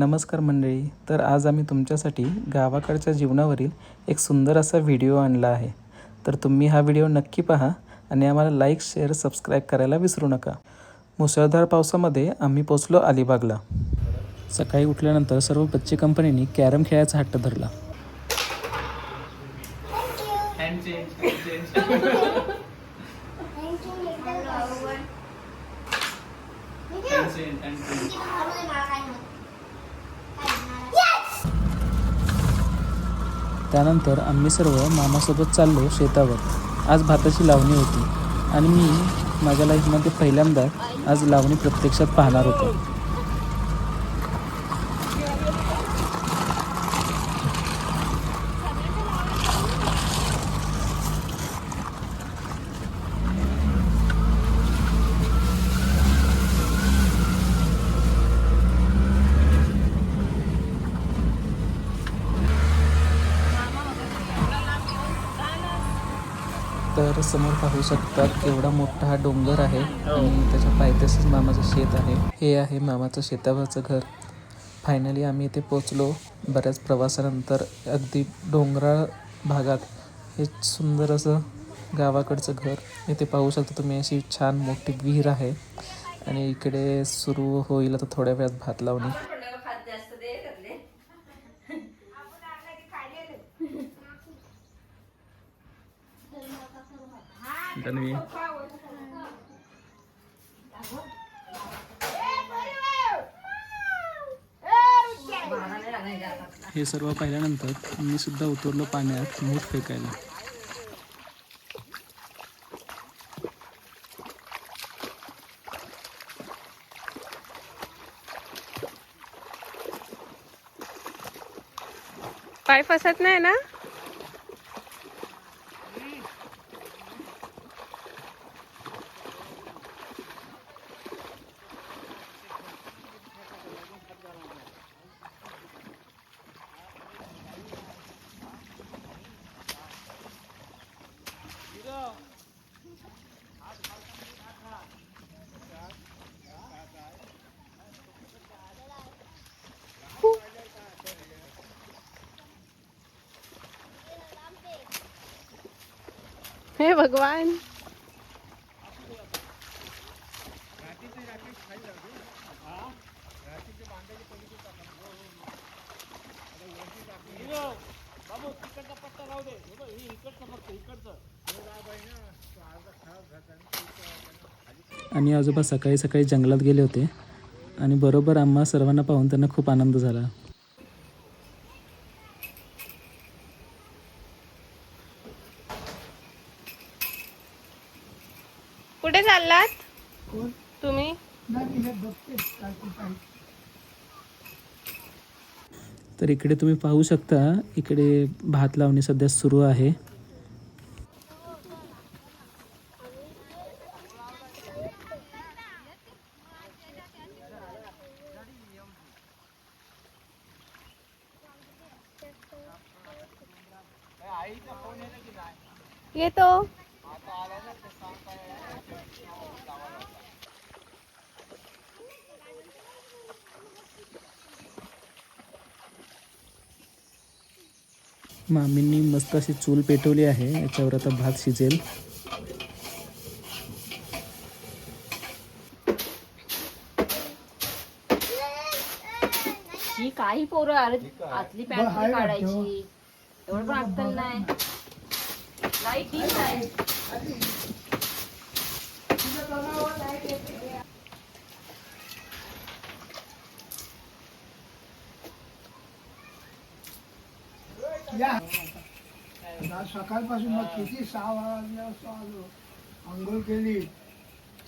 नमस्कार मंडळी. तर आज आम्ही तुमच्यासाठी गावाकडच्या जीवनावरील एक सुंदर असा व्हिडिओ आणला आहे. तर तुम्ही हा व्हिडिओ नक्की पहा आणि आम्हाला लाईक, शेअर, सबस्क्राईब करायला विसरू नका. मुसळधार पावसामध्ये आम्ही पोचलो अलिबागला. सकाळी उठल्यानंतर सर्व बच्चे कंपनीने कॅरम खेळायचा हट्ट धरला. त्यानंतर आम्ही सर्व मामासोबत चाललो शेतावर. आज भाताची लावणी होती आणि मी माझ्या लाईफमध्ये पहिल्यांदा आज लावणी प्रत्यक्षात पाहणार होतो. तर समोर पाहू शकतात एवढा मोठा हा डोंगर आहे आणि त्याच्या पायथ्याशीच मामाचं शेत आहे. हे आहे मामाचं शेतावरचं घर. फायनली आम्ही इथे पोचलो. बऱ्याच प्रवासानंतर अगदी डोंगराळ भागात हे सुंदर असं गावाकडचं घर. इथे पाहू शकता तुम्ही अशी छान मोठी विहीर आहे आणि इकडे सुरू होईल आता थोड्या वेळात भात लावणी. हे सर्व पाहिल्यानंतर मी सुद्धा उतरलो पाण्यात मूठ फेकायला. पाय फसत नाही ना? हे भगवान. आणि आजोबा सकाळी सकाळी जंगलात गेले होते आणि बरोबर आम्हा सर्वांना पाहून त्यांना खूप आनंद झाला. कुठे चाललात तुम्ही? तर इकडे तुम्ही पाहू शकता, इकडे भात लावणी सध्या सुरू आहे. येतो. मामींनी मस्त अशी चूल पेटवली आहे. याच्यावर आता भात शिजेल. ही काही पोरं आतली पॅन्ट काढायची एवढं पण अक्कल नाही. लाईट आहे. सकाळपासून मग किती 6 वाजता आलो. आंघोळ केली,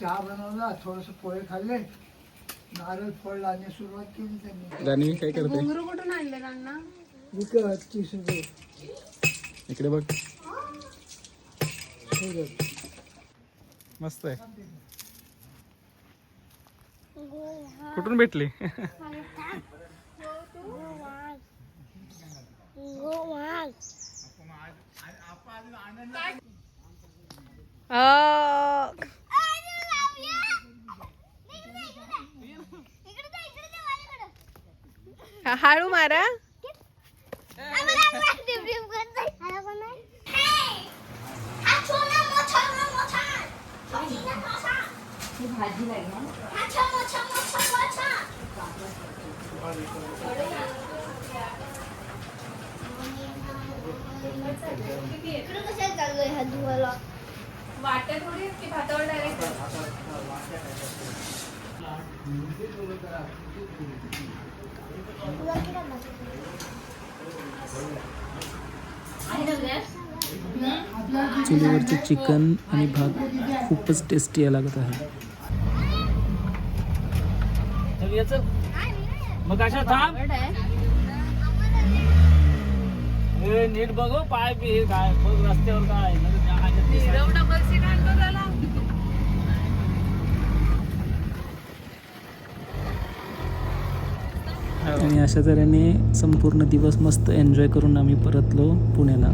चहा बनवला, थोडस पोहे खाल्ले, नारळ फळ आणि सुरुवात केली त्यांनी. गाणी काय करते? घुंगरू कुठून आणले त्यांना? विकत 30 रुपये. इकडे बघ, मस्त आहे. कुठून भेटली? हळू मारा. ही भाजी लागेल. वाट्या थोडी की भातावर डायरेक्ट. चुलीवरचे चिकन आणि भात खूपच टेस्टी लागत आहे. मग कशा थांब नीट बघ पाय बी हे काय बघ रस्त्यावर काय डबल सीट आणतो त्याला. आणि अशा तऱ्हेने संपूर्ण दिवस मस्त एन्जॉय करून आम्ही परतलो पुण्याला.